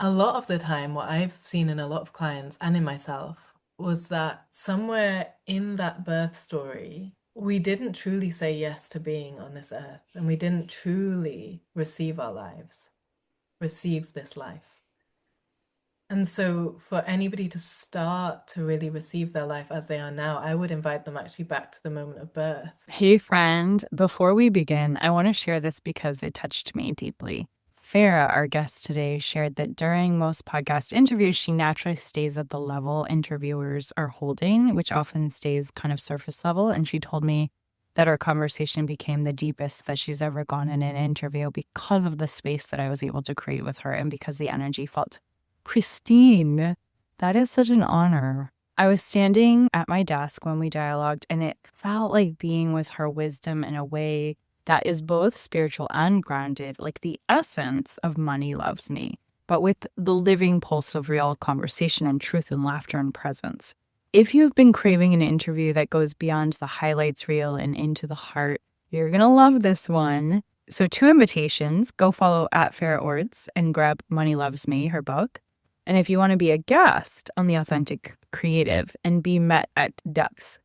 A lot of the time, what I've seen in a lot of clients and in myself was that somewhere in that birth story, we didn't truly say yes to being on this earth and we didn't truly receive our lives, receive this life. And so, for anybody to start to really receive their life as they are now, I would invite them actually back to the moment of birth. Hey, friend, before we begin, I want to share this because it touched me deeply. Farah, our guest today, shared that during most podcast interviews, she naturally stays at the level interviewers are holding, which often stays kind of surface level. And she told me that our conversation became the deepest that she's ever gone in an interview because of the space that I was able to create with her and because the energy felt pristine. That is such an honor. I was standing at my desk when we dialogued, and it felt like being with her wisdom in a way that is both spiritual and grounded, like the essence of Money Loves Me, but with the living pulse of real conversation and truth and laughter and presence. If you've been craving an interview that goes beyond the highlights reel and into the heart, you're going to love this one. So, two invitations: go follow at Farah Orths and grab Money Loves Me, her book. And if you want to be a guest on The Authentic Creative and be met at depths,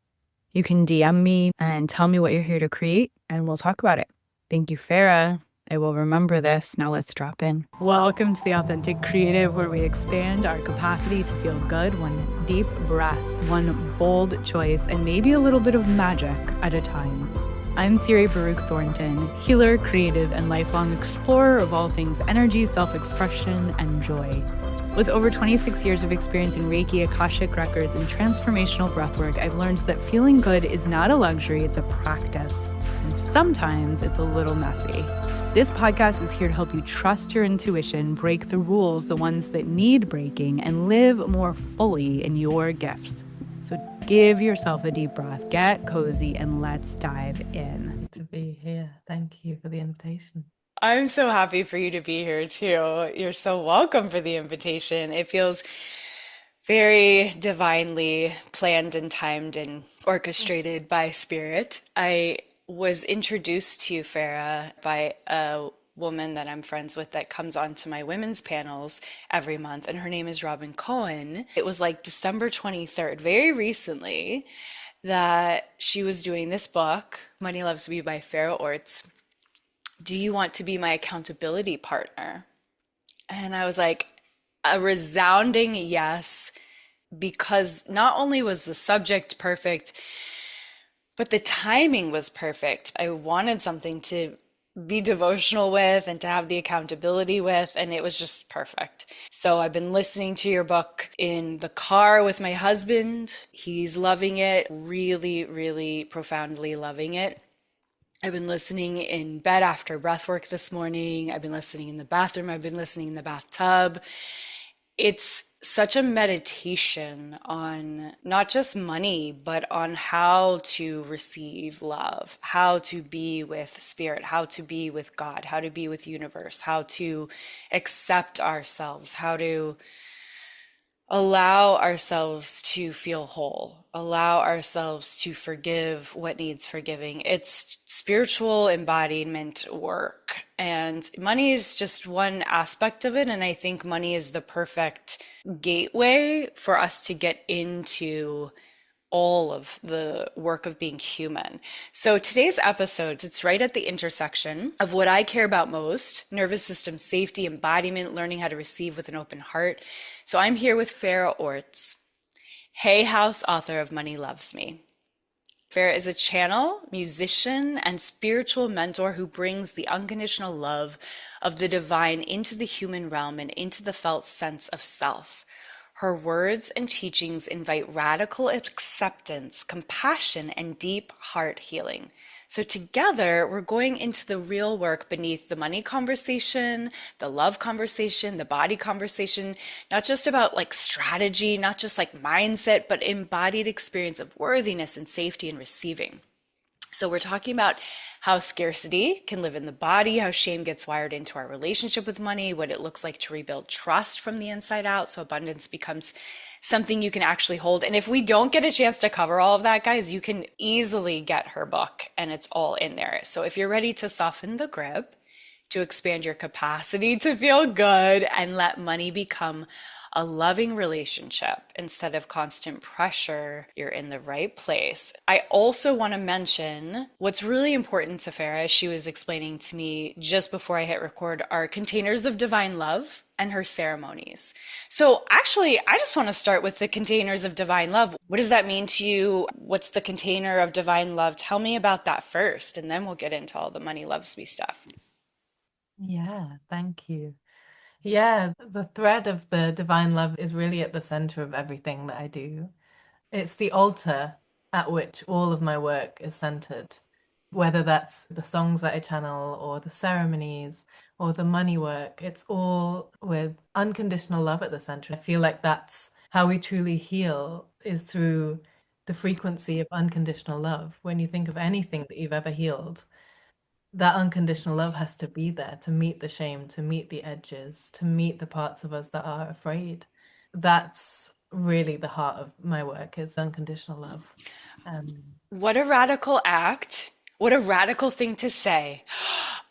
you can DM me and tell me what you're here to create, and we'll talk about it. Thank you, Farah. I will remember this. Now let's drop in. Welcome to The Authentic Creative, where we expand our capacity to feel good one deep breath, one bold choice, and maybe a little bit of magic at a time. I'm Siri Baruch Thornton, healer, creative, and lifelong explorer of all things energy, self-expression, and joy. With over 26 years of experience in Reiki, Akashic Records, and transformational breathwork, I've learned that feeling good is not a luxury, it's a practice. And sometimes it's a little messy. This podcast is here to help you trust your intuition, break the rules, the ones that need breaking, and live more fully in your gifts. So give yourself a deep breath, get cozy, and let's dive in. To be here. Thank you for the invitation. I'm so happy for you to be here too. You're so welcome for the invitation. It feels very divinely planned and timed and orchestrated by spirit. I was introduced to you, Farah, by a woman that I'm friends with that comes onto my women's panels every month, and her name is Robin Cohen. It was like December 23rd, very recently, that she was doing this book, Money Loves Me by Farah Orths. Do you want to be my accountability partner? And I was like, a resounding yes, because not only was the subject perfect, but the timing was perfect. I wanted something to be devotional with and to have the accountability with, and it was just perfect. So I've been listening to your book in the car with my husband. He's loving it, really, really profoundly loving it. I've been listening in bed after breathwork this morning. I've been listening in the bathroom. I've been listening in the bathtub. It's such a meditation on not just money, but on how to receive love, how to be with spirit, how to be with God, how to be with universe, how to accept ourselves, how to allow ourselves to feel whole, allow ourselves to forgive what needs forgiving. It's spiritual embodiment work, and money is just one aspect of it. And I think money is the perfect gateway for us to get into all of the work of being human. So today's episode, it's right at the intersection of what I care about most: nervous system safety, embodiment, learning how to receive with an open heart. So I'm here with Farah Orths, Hay House author of Money Loves Me. Farah is a channel, musician, and spiritual mentor who brings the unconditional love of the divine into the human realm and into the felt sense of self. Her words and teachings invite radical acceptance, compassion, and deep heart healing. So together, we're going into the real work beneath the money conversation, the love conversation, the body conversation, not just about like strategy, not just like mindset, but embodied experience of worthiness and safety and receiving. So we're talking about how scarcity can live in the body, how shame gets wired into our relationship with money, what it looks like to rebuild trust from the inside out so abundance becomes something you can actually hold. And if we don't get a chance to cover all of that, guys, you can easily get her book and it's all in there. So if you're ready to soften the grip, to expand your capacity to feel good, and let money become a loving relationship instead of constant pressure, you're in the right place. I also want to mention what's really important to Farah, she was explaining to me just before I hit record, are containers of divine love and her ceremonies. So, actually, I just want to start with the containers of divine love. What does that mean to you? What's the container of divine love? Tell me about that first, and then we'll get into all the money loves me stuff. Yeah, thank you. Yeah, the thread of the divine love is really at the center of everything that I do. It's the altar at which all of my work is centered, whether that's the songs that I channel or the ceremonies or the money work. It's all with unconditional love at the center. I feel like that's how we truly heal is through the frequency of unconditional love. When you think of anything that you've ever healed, that unconditional love has to be there to meet the shame, to meet the edges, to meet the parts of us that are afraid. That's really the heart of my work is unconditional love. Um, What a radical act. What a radical thing to say.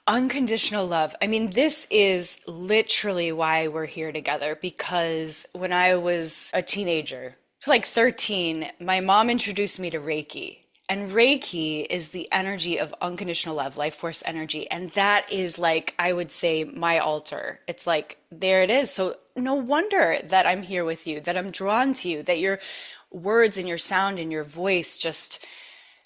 Unconditional love. I mean, this is literally why we're here together because when I was a teenager, like 13, my mom introduced me to Reiki. And Reiki is the energy of unconditional love, life force energy. And that is like, I would say, my altar. It's like, there it is. So no wonder that I'm here with you, that I'm drawn to you, that your words and your sound and your voice just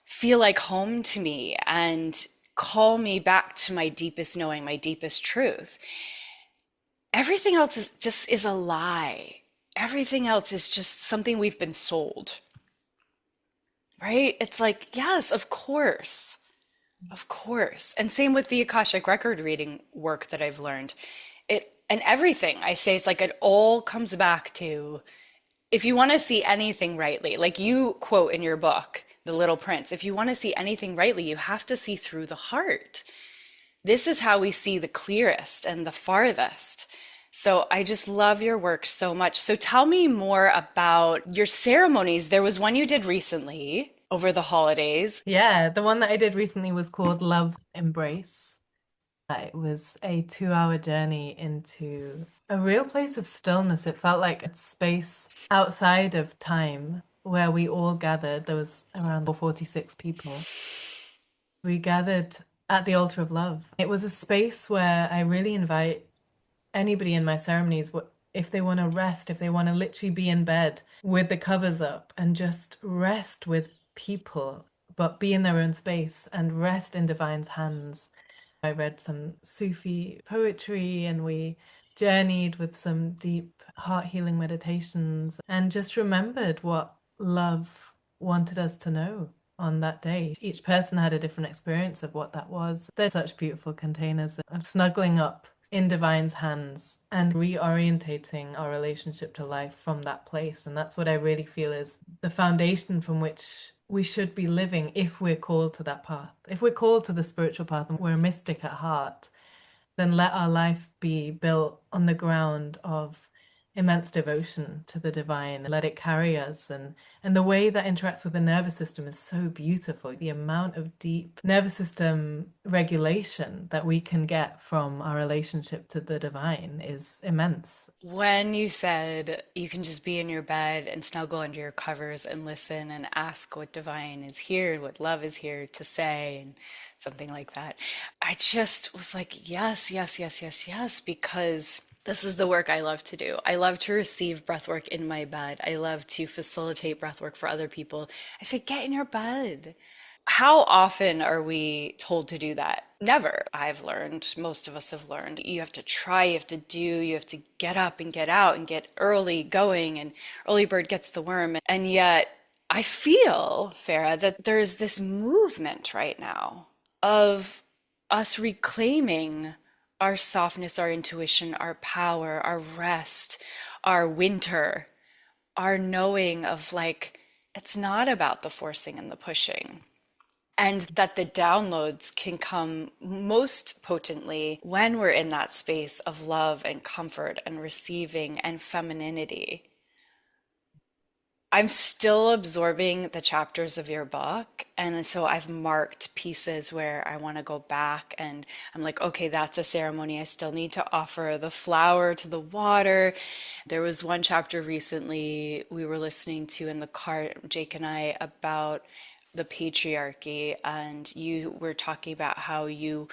feel like home to me and call me back to my deepest knowing, my deepest truth. Everything else is just is a lie. Everything else is just something we've been sold, right? It's like, yes, of course. Of course. And same with the Akashic record reading work that I've learned. It and everything I say, it's like it all comes back to if you want to see anything rightly, like you quote in your book, The Little Prince, if you want to see anything rightly, you have to see through the heart. This is how we see the clearest and the farthest. So I just love your work so much. So tell me more about your ceremonies. There was one you did recently over the holidays. yeah, the one that I did recently was called Love Embrace. It was a 2 hour journey into a real place of stillness. It felt like a space outside of time where we all gathered. There was around 46 people. We gathered at the altar of love. It was a space where I really invite anybody in my ceremonies, if they want to rest, if they want to literally be in bed with the covers up and just rest with people, but be in their own space and rest in divine's hands. I read some Sufi poetry and we journeyed with some deep heart healing meditations and just remembered what love wanted us to know on that day. Each person had a different experience of what that was. They're such beautiful containers of snuggling up in divine's hands and reorientating our relationship to life from that place. And that's what I really feel is the foundation from which we should be living if we're called to that path. If we're called to the spiritual path and we're a mystic at heart, then let our life be built on the ground of immense devotion to the divine. Let it carry us. And the way that interacts with the nervous system is so beautiful. The amount of deep nervous system regulation that we can get from our relationship to the divine is immense. When you said you can just be in your bed and snuggle under your covers and listen and ask what divine is here, what love is here to say, and something like that, I just was like, yes, yes, yes, yes, yes, because this is the work I love to do. I love to receive breath work in my bed. I love to facilitate breath work for other people. I say, get in your bed. How often are we told to do that? Never. I've learned, most of us have learned, you have to try, you have to do, you have to get up and get out and get early going, and early bird gets the worm. And yet, I feel, Farah, that there's this movement right now of us reclaiming our softness, our intuition, our power, our rest, our winter, our knowing of like, it's not about the forcing and the pushing, and that the downloads can come most potently when we're in that space of love and comfort and receiving and femininity. I'm still absorbing the chapters of your book. And so I've marked pieces where I want to go back and I'm like, okay, that's a ceremony. I still need to offer the flower to the water. There was one chapter recently we were listening to in the car, Jake and I, about the patriarchy. And you were talking about how you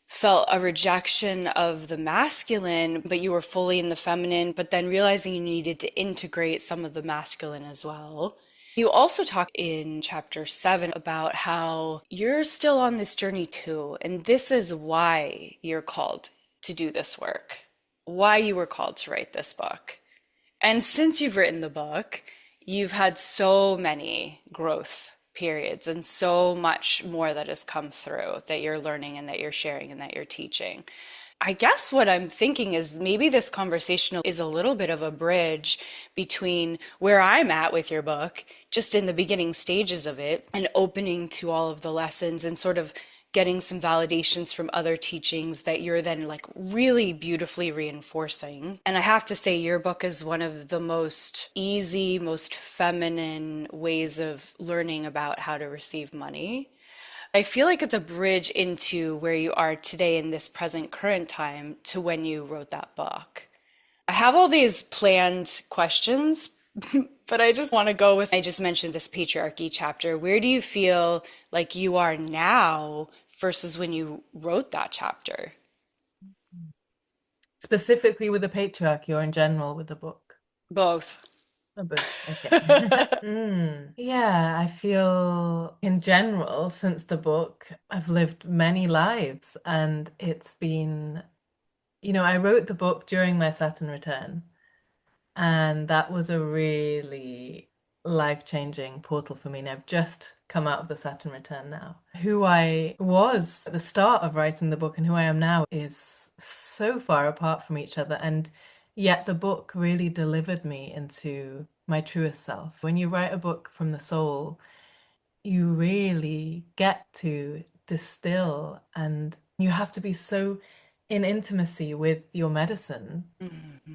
felt a rejection of the masculine, but you were fully in the feminine, but then realizing you needed to integrate some of the masculine as well. You also talk in chapter 7 about how you're still on this journey too, and this is why you're called to do this work, why you were called to write this book. And since you've written the book, you've had so many growth periods and so much more that has come through that you're learning and that you're sharing and that you're teaching. I guess what I'm thinking is maybe this conversation is a little bit of a bridge between where I'm at with your book, just in the beginning stages of it, and opening to all of the lessons and sort of getting some validations from other teachings that you're then like really beautifully reinforcing. And I have to say, your book is one of the most easy, most feminine ways of learning about how to receive money. I feel like it's a bridge into where you are today in this present current time to when you wrote that book. I have all these planned questions, but I just want to go with, I just mentioned this patriarchy chapter. Where do you feel like you are now versus when you wrote that chapter? Specifically with the patriarchy or in general with the book? Both. Oh, both. Okay. Yeah, I feel in general, since the book, I've lived many lives and it's been, I wrote the book during my Saturn return. And that was a really life-changing portal for me. And I've just come out of the Saturn return now. Who I was at the start of writing the book and who I am now is so far apart from each other. And yet the book really delivered me into my truest self. When you write a book from the soul, you really get to distill and you have to be so in intimacy with your medicine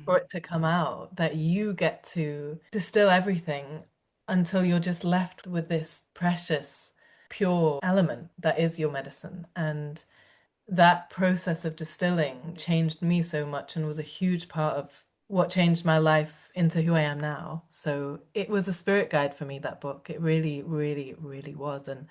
for Mhm. it to come out that you get to distill everything until you're just left with this precious, pure element that is your medicine. And that process of distilling changed me so much and was a huge part of what changed my life into who I am now. So it was a spirit guide for me, that book. It really, really, really was. And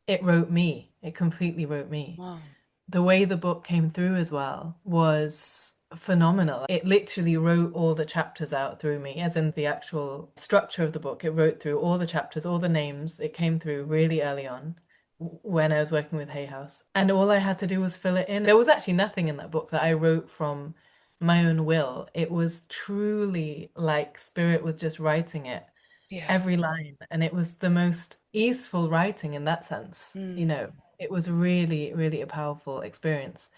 it wrote me. It completely wrote me. Wow. The way the book came through as well was phenomenal. It literally wrote all the chapters out through me, as in the actual structure of the book. It wrote through all the chapters, all the names. It came through really early on when I was working with Hay House. And all I had to do was fill it in. There was actually nothing in that book that I wrote from my own will. It was truly like Spirit was just writing it, Yeah. every line. And it was the most easeful writing in that sense. Mm. It was really, really a powerful experience.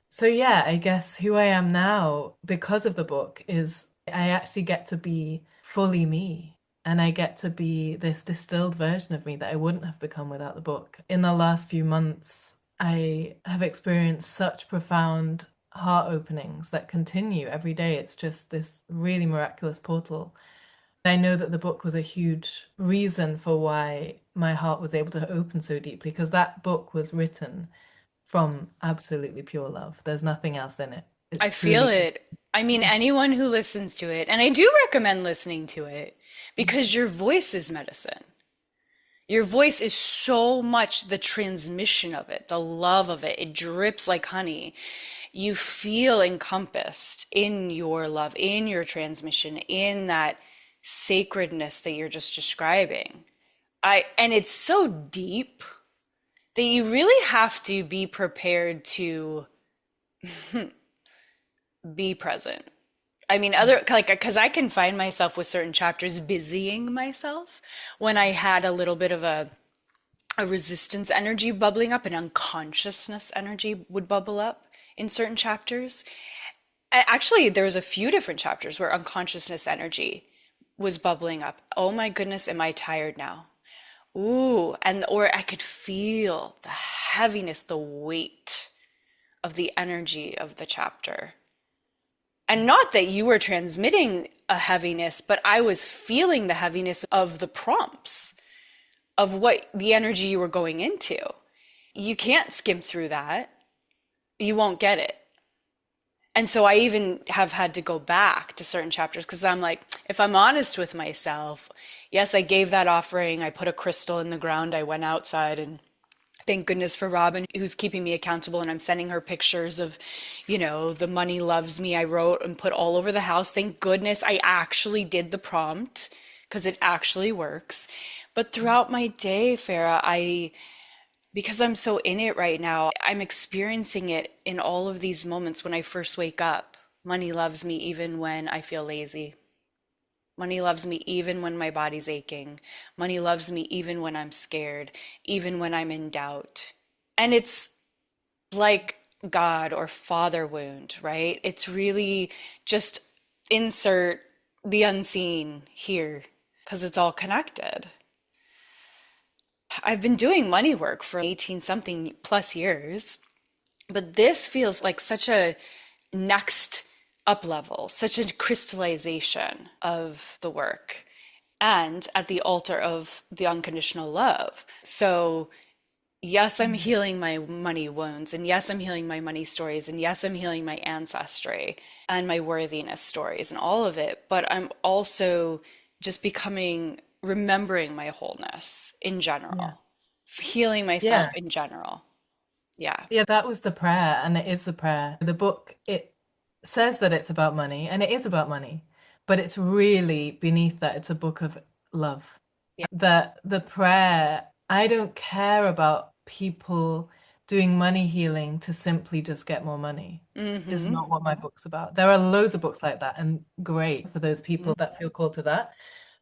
So yeah, I guess who I am now because of the book is I actually get to be fully me. And I get to be this distilled version of me that I wouldn't have become without the book. In the last few months, I have experienced such profound heart openings that continue every day. It's just this really miraculous portal. I know that the book was a huge reason for why my heart was able to open so deeply because that book was written from absolutely pure love. There's nothing else in it. I It's feel truly. it. I mean, anyone who listens to it, and I do recommend listening to it because your voice is medicine. Your voice is so much the transmission of it, the love of it. It drips like honey. You feel encompassed in your love, in your transmission, in that sacredness that you're just describing. And it's so deep that you really have to be prepared to be present. I mean, other like because I can find myself with certain chapters busying myself when I had a little bit of a resistance energy bubbling up, an unconsciousness energy would bubble up in certain chapters. Actually, there was a few different chapters where unconsciousness energy was bubbling up. Oh my goodness, am I tired now? Ooh, and or I could feel the heaviness, the weight of the energy of the chapter. And not that you were transmitting a heaviness, but I was feeling the heaviness of the prompts, of what the energy you were going into. You can't skim through that. You won't get it. And so I even have had to go back to certain chapters because I'm like, if I'm honest with myself, yes, I gave that offering. I put a crystal in the ground. I went outside and thank goodness for Robin, who's keeping me accountable. And I'm sending her pictures of, the money loves me. I wrote and put all over the house. Thank goodness I actually did the prompt because it actually works. But throughout my day, Farah, because I'm so in it right now, I'm experiencing it in all of these moments when I first wake up. Money loves me even when I feel lazy. Money loves me even when my body's aching. Money loves me even when I'm scared, even when I'm in doubt. And it's like God or father wound, right? It's really just insert the unseen here because it's all connected. I've been doing money work for 18 something plus years, but this feels like such a next up level, such a crystallization of the work and at the altar of the unconditional love. So, yes, I'm Mm. healing my money wounds, and yes, I'm healing my money stories, and yes, I'm healing my ancestry and my worthiness stories and all of it. But I'm also just remembering my wholeness in Yeah. general, healing myself Yeah. in general. Yeah. Yeah, that was the prayer, and it is the prayer. The book, it says that it's about money, and it is about money, but it's really beneath that, it's a book of love. Yeah. That the prayer, I don't care about people doing money healing to simply just get more money, is Mm-hmm. not what my book's about. There are loads of books like that, and great for those people that feel called to that.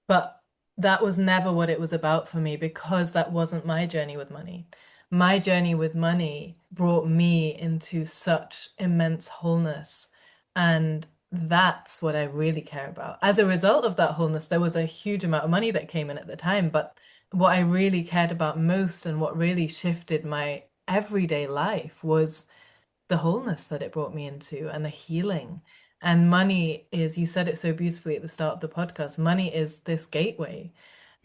But that was never what it was about for me because that wasn't my journey with money. My journey with money brought me into such immense wholeness. And that's what I really care about. As a result of that wholeness, there was a huge amount of money that came in at the time. But what I really cared about most and what really shifted my everyday life was the wholeness that it brought me into and the healing. And money is, you said it so beautifully at the start of the podcast, money is this gateway.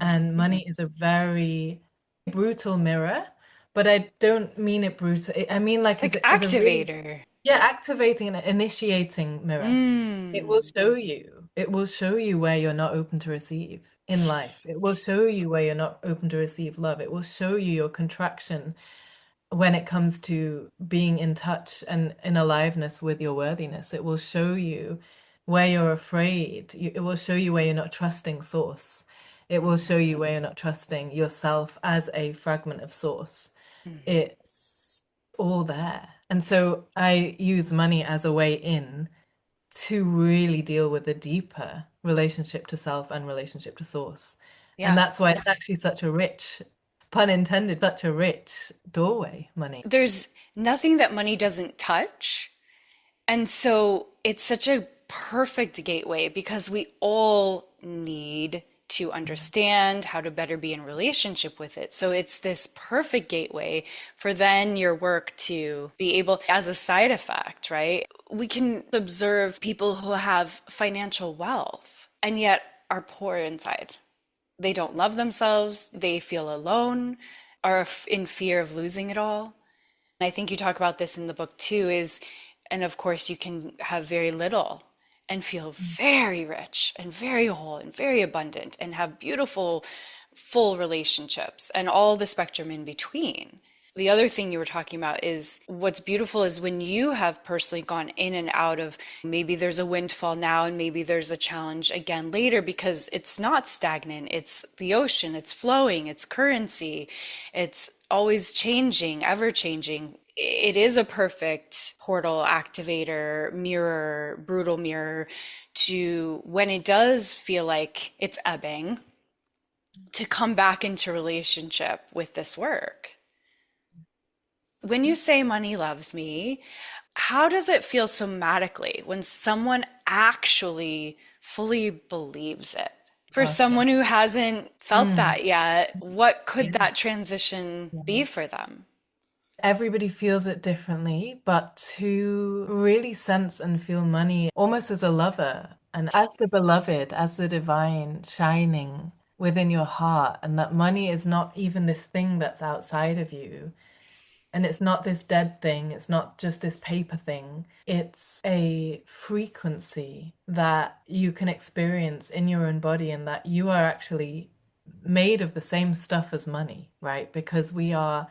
And money is a very brutal mirror, but I don't mean it brutal. I mean It's like like as a really, activator. yeah, activating and initiating mirror. It will Mm. show you. It will show you where you're not open to receive in life. It will show you where you're not open to receive love. It will show you your contraction when it comes to being in touch and in aliveness with your worthiness. It will show you where you're afraid. It will show you where you're not trusting source. It will show you where you're not trusting yourself as a fragment of source. It's all there. And so I use money as a way in to really deal with the deeper relationship to self and relationship to source. And Yeah. that's why it's actually such a rich, pun intended, such a rich doorway, money. There's nothing that money doesn't touch. And so it's such a perfect gateway because we all need to understand how to better be in relationship with it. So it's this perfect gateway for then your work to be able, as a side effect, right? We can observe people who have financial wealth and yet are poor inside. They don't love themselves, they feel alone, are in fear of losing it all. And I think you talk about this in the book too, and of course, you can have very little and feel very rich and very whole and very abundant and have beautiful, full relationships and all the spectrum in between. The other thing you were talking about is what's beautiful is when you have personally gone in and out of maybe there's a windfall now and maybe there's a challenge again later because it's not stagnant. It's the ocean, it's flowing, it's currency, it's always changing, ever changing. It is a perfect portal activator, mirror, brutal mirror to when it does feel like it's ebbing, to come back into relationship with this work. When you say money loves me, how does it feel somatically when someone actually fully believes it? For Okay. someone who hasn't felt Mm. that yet, what could Yeah. that transition Yeah. be for them? Everybody feels it differently, but to really sense and feel money almost as a lover, And as the beloved, as the divine shining within your heart, and that money is not even this thing that's outside of you. And it's not this dead thing, it's not just this paper thing. It's a frequency that you can experience in your own body, and that you are actually made of the same stuff as money, right? Because we are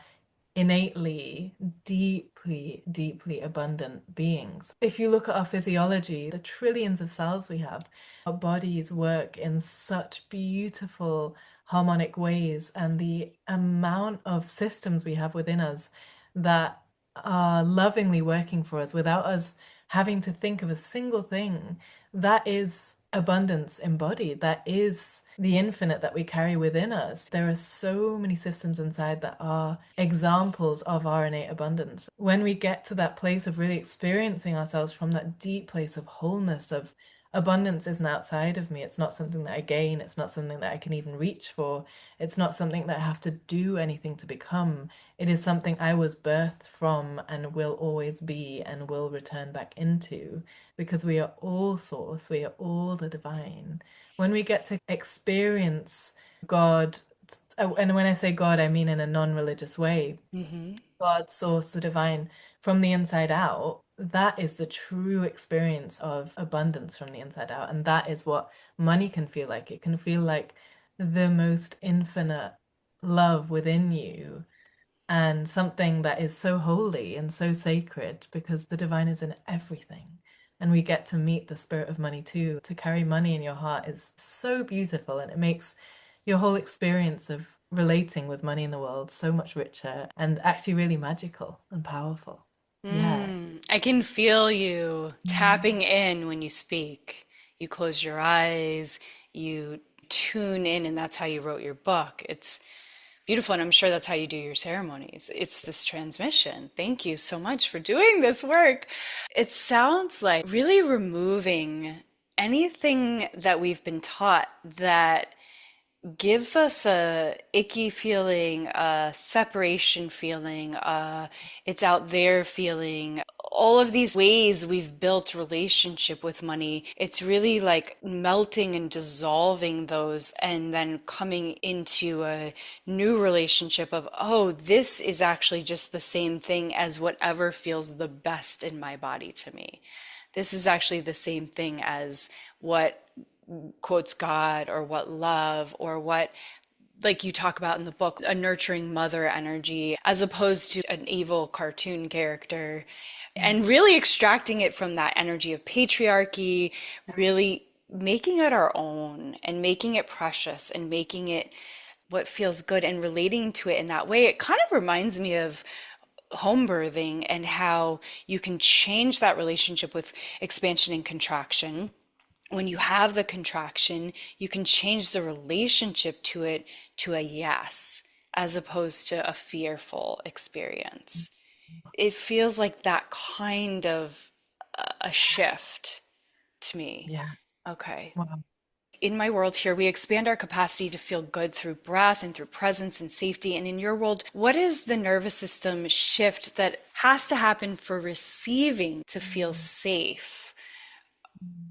innately, deeply, deeply abundant beings. If you look at our physiology, the trillions of cells we have, our bodies work in such beautiful harmonic ways, and the amount of systems we have within us that are lovingly working for us without us having to think of a single thing, that is abundance embodied. That is the infinite that we carry within us. There are so many systems inside that are examples of our innate abundance. When we get to that place of really experiencing ourselves from that deep place of wholeness, of abundance isn't outside of me. It's not something that I gain. It's not something that I can even reach for. It's not something that I have to do anything to become. It is something I was birthed from and will always be and will return back into, because we are all source, we are all the divine. When we get to experience God, and when I say God, I mean in a non-religious way, Hmm. God, source, the divine, from the inside out, that is the true experience of abundance from the inside out. And that is what money can feel like. It can feel like the most infinite love within you, and something that is so holy and so sacred, because the divine is in everything. And we get to meet the spirit of money too. To carry money in your heart is so beautiful, and it makes your whole experience of relating with money in the world so much richer and actually really magical and powerful. Yeah. I can feel you Mm. tapping in when you speak. You close your eyes, you tune in, and that's how you wrote your book. It's beautiful, and I'm sure that's how you do your ceremonies. It's this transmission. Thank you so much for doing this work. It sounds like really removing anything that we've been taught that gives us a icky feeling, a separation feeling, it's out there feeling. All of these ways we've built relationship with money, it's really like melting and dissolving those and then coming into a new relationship of, oh, this is actually just the same thing as whatever feels the best in my body to me. This is actually the same thing as what quotes God or what love or what, like you talk about in the book, a nurturing mother energy as opposed to an evil cartoon character, and really extracting it from that energy of patriarchy, really making it our own and making it precious and making it what feels good and relating to it in that way. It kind of reminds me of home birthing and how you can change that relationship with expansion and contraction. When you have the contraction, you can change the relationship to it to a yes, as opposed to a fearful experience. It feels like that kind of a shift to me. Yeah. Okay. Wow. In my world here, we expand our capacity to feel good through breath and through presence and safety. And in your world, what is the nervous system shift that has to happen for receiving to feel safe?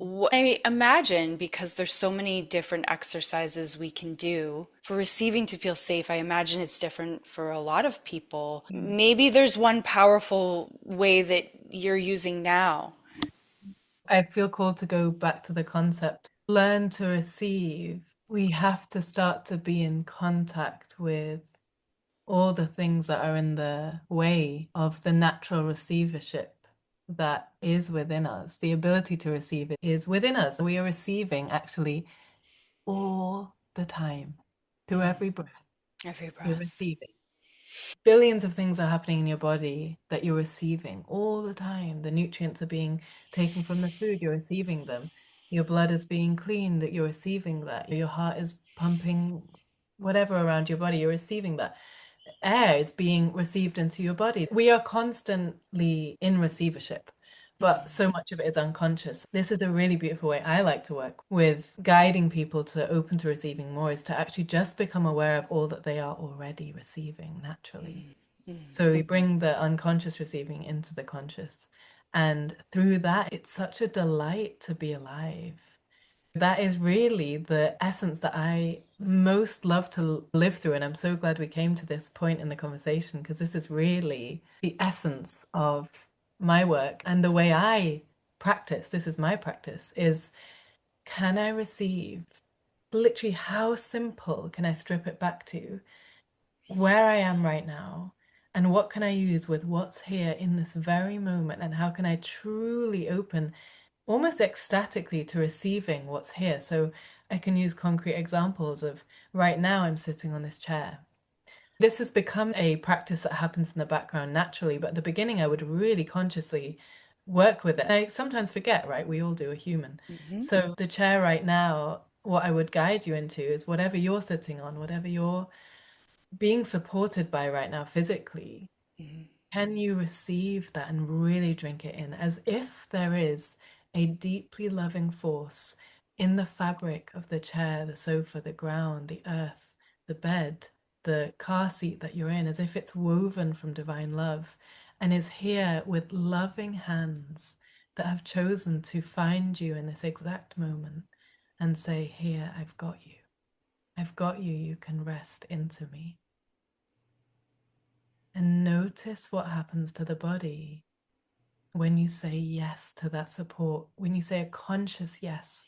I imagine, because there's so many different exercises we can do for receiving to feel safe, I imagine it's different for a lot of people. Maybe there's one powerful way that you're using now. I feel called to go back to the concept. Learn to receive. We have to start to be in contact with all the things that are in the way of the natural receivership that is within us. The ability to receive it is within us. We are receiving actually all the time. Through Mm, every breath, every you're breath. receiving. Billions of things are happening in your body that you're receiving all the time. The nutrients are being taken from the food, you're receiving them. Your blood is being cleaned, you're receiving that. Your heart is pumping whatever around your body, you're receiving that. Air is being received into your body. We are constantly in receivership, but Mm, so much of it is unconscious. This is a really beautiful way I like to work with guiding people to open to receiving more, is to actually just become aware of all that they are already receiving naturally. mm, mm. So we bring the unconscious receiving into the conscious. And through that, it's such a delight to be alive. That is really the essence that I most love to live through. And I'm so glad we came to this point in the conversation because this is really the essence of my work and the way I practice. This is my practice is can I receive literally how simple can I strip it back to where I am right now? And what can I use with what's here in this very moment? And how can I truly open almost ecstatically to receiving what's here? So I can use concrete examples of right now I'm sitting on this chair. This has become a practice that happens in the background naturally, but at the beginning I would really consciously work with it. And I sometimes forget, right? We all do, a human. Hmm. So the chair right now, what I would guide you into is whatever you're sitting on, whatever you're being supported by right now physically, Hmm. can you receive that and really drink it in as if there is a deeply loving force in the fabric of the chair, the sofa, the ground, the earth, the bed, the car seat that you're in, as if it's woven from divine love and is here with loving hands that have chosen to find you in this exact moment and say, here, I've got you. I've got you. You can rest into me. And notice what happens to the body when you say yes to that support, when you say a conscious yes.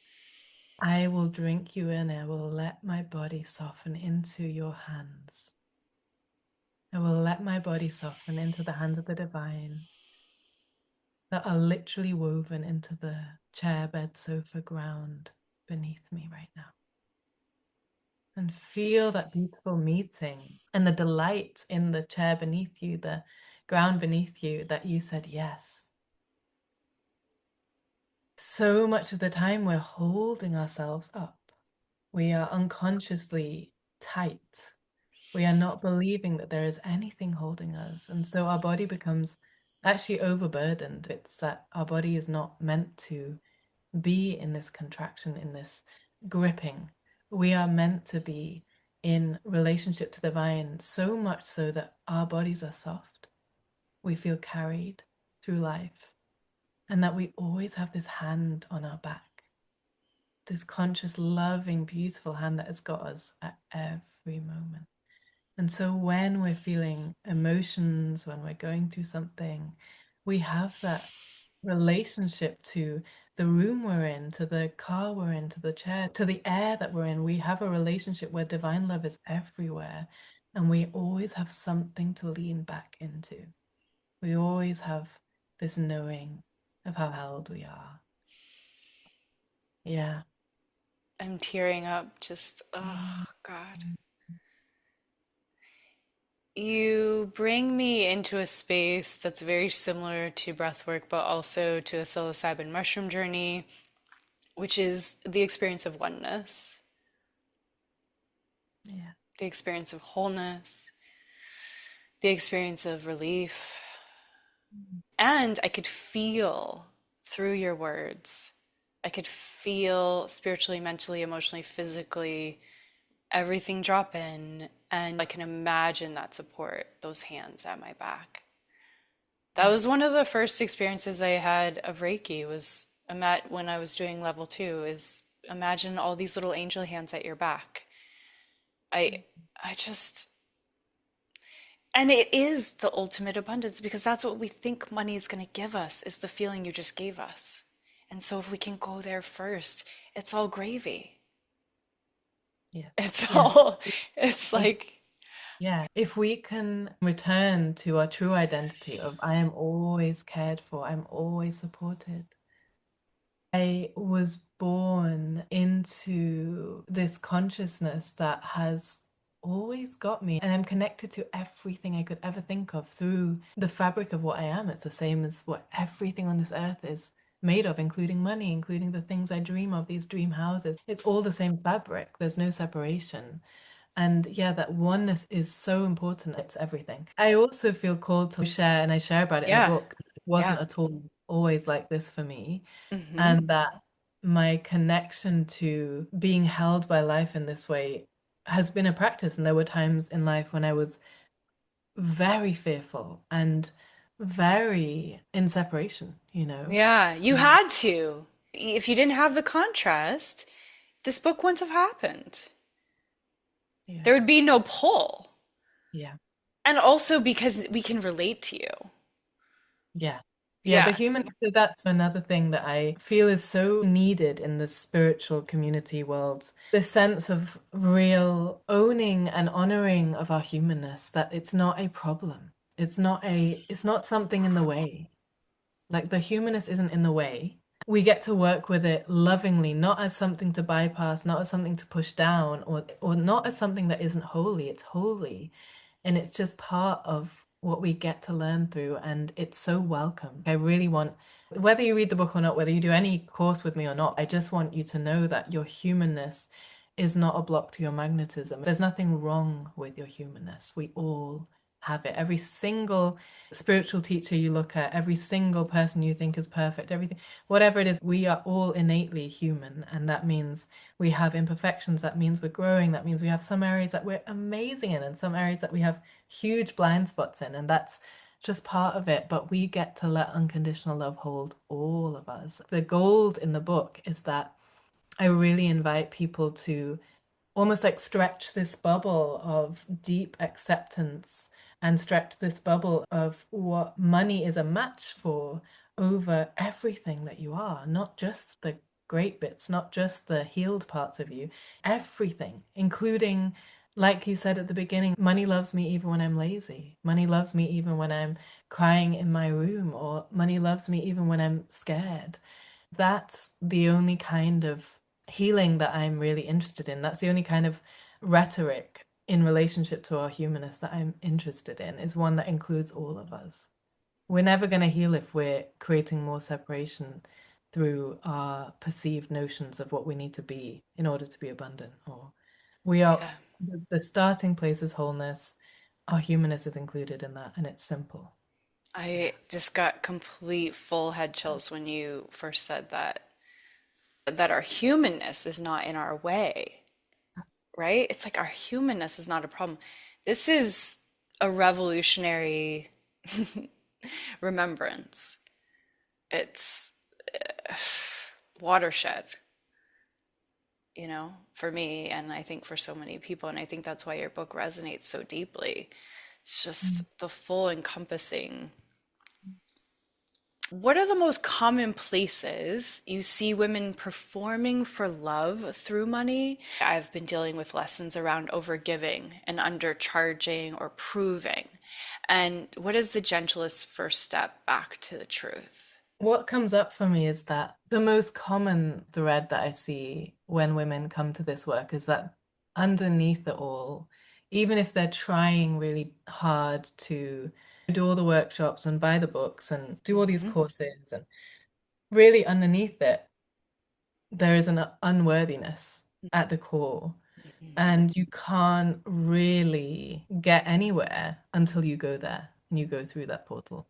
I will drink you in. I will let my body soften into your hands. I will let my body soften into the hands of the divine that are literally woven into the chair, bed, sofa, ground beneath me right now. And feel that beautiful meeting and the delight in the chair beneath you, the ground beneath you that you said yes. So much of the time, we're holding ourselves up. We are unconsciously tight. We are not believing that there is anything holding us. And so our body becomes actually overburdened. It's that our body is not meant to be in this contraction, in this gripping. We are meant to be in relationship to the divine, so much so that our bodies are soft. We feel carried through life, and that we always have this hand on our back, this conscious, loving, beautiful hand that has got us at every moment. And so when we're feeling emotions, when we're going through something, we have that relationship to the room we're in, to the car we're in, to the chair, to the air that we're in. We have a relationship where divine love is everywhere. And we always have something to lean back into. We always have this knowing of how held we are. Yeah. I'm tearing up just, oh God. You bring me into a space that's very similar to breathwork, but also to a psilocybin mushroom journey, which is the experience of oneness, Yeah. the experience of wholeness, the experience of relief. And I could feel through your words, I could feel spiritually, mentally, emotionally, physically, everything drop in. And I can imagine that support, those hands at my back. That was one of the first experiences I had of Reiki was when I was doing level two is imagine all these little angel hands at your back. I I just and it is the ultimate abundance because that's what we think money is going to give us is the feeling you just gave us. And so if we can go there first, it's all gravy. Yeah. It's Yes. all it's If like Yeah, if we can return to our true identity of I am always cared for, I'm always supported. I was born into this consciousness that has always got me, and I'm connected to everything I could ever think of through the fabric of what I am. It's the same as what everything on this earth is made of, including money, including the things I dream of, these dream houses. It's all the same fabric, there's no separation. And yeah, that oneness is so important. It's everything. I also feel called to share, and I share about it in the yeah. book. It wasn't Yeah. at all always like this for me. Hmm. And that my connection to being held by life in this way has been a practice. And there were times in life when I was very fearful and very in separation, you know? Yeah, you Mm. had to. If you didn't have the contrast, this book wouldn't have happened. Yeah. There would be no pull. Yeah. And also because we can relate to you. Yeah. Yeah, the Yeah. human, so that's another thing that I feel is so needed in the spiritual community world. The sense of real owning and honoring of our humanness, that it's not a problem. It's not something in the way. Like the humanness isn't in the way. We get to work with it lovingly, not as something to bypass, not as something to push down, or not as something that isn't holy. It's holy. And it's just part of what we get to learn through, and it's so welcome. I really want, whether you read the book or not, whether you do any course with me or not, I just want you to know that your humanness is not a block to your magnetism. There's nothing wrong with your humanness. We all have it. Every single spiritual teacher you look at, every single person you think is perfect, everything, whatever it is, we are all innately human. And that means we have imperfections. That means we're growing. That means we have some areas that we're amazing in and some areas that we have huge blind spots in. And that's just part of it. But we get to let unconditional love hold all of us. The gold in the book is that I really invite people to almost like stretch this bubble of deep acceptance and stretch this bubble of what money is a match for over everything that you are, not just the great bits, not just the healed parts of you, everything, including, like you said at the beginning, money loves me even when I'm lazy. Money loves me even when I'm crying in my room, or money loves me even when I'm scared. That's the only kind of healing that I'm really interested in. That's the only kind of rhetoric in relationship to our humanness that I'm interested in, is one that includes all of us. We're never going to heal if we're creating more separation through our perceived notions of what we need to be in order to be abundant. Or we are, Yeah. the starting place is wholeness. Our humanness is included in that, and it's simple. I Yeah. just got complete full head chills when you first said that our humanness is not in our way, right? It's like our humanness is not a problem. This is a revolutionary remembrance. It's watershed, for me, and I think for so many people. And I think that's why your book resonates so deeply. It's just the full encompassing. What are the most common places you see women performing for love through money? I've been dealing with lessons around overgiving and undercharging or proving. And what is the gentlest first step back to the truth? What comes up for me is that the most common thread that I see when women come to this work is that underneath it all, even if they're trying really hard to do all the workshops and buy the books and do all these Mhm. courses, and really underneath it, there is an unworthiness at the core. And you can't really get anywhere until you go there and you go through that portal.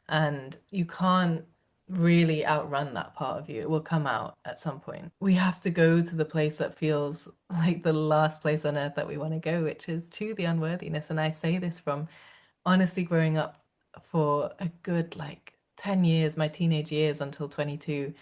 And you can't really outrun that part of you. It will come out at some point. We have to go to the place that feels like the last place on earth that we want to go, which is to the unworthiness. And I say this from honestly growing up for a good like 10 years, my teenage years until 22,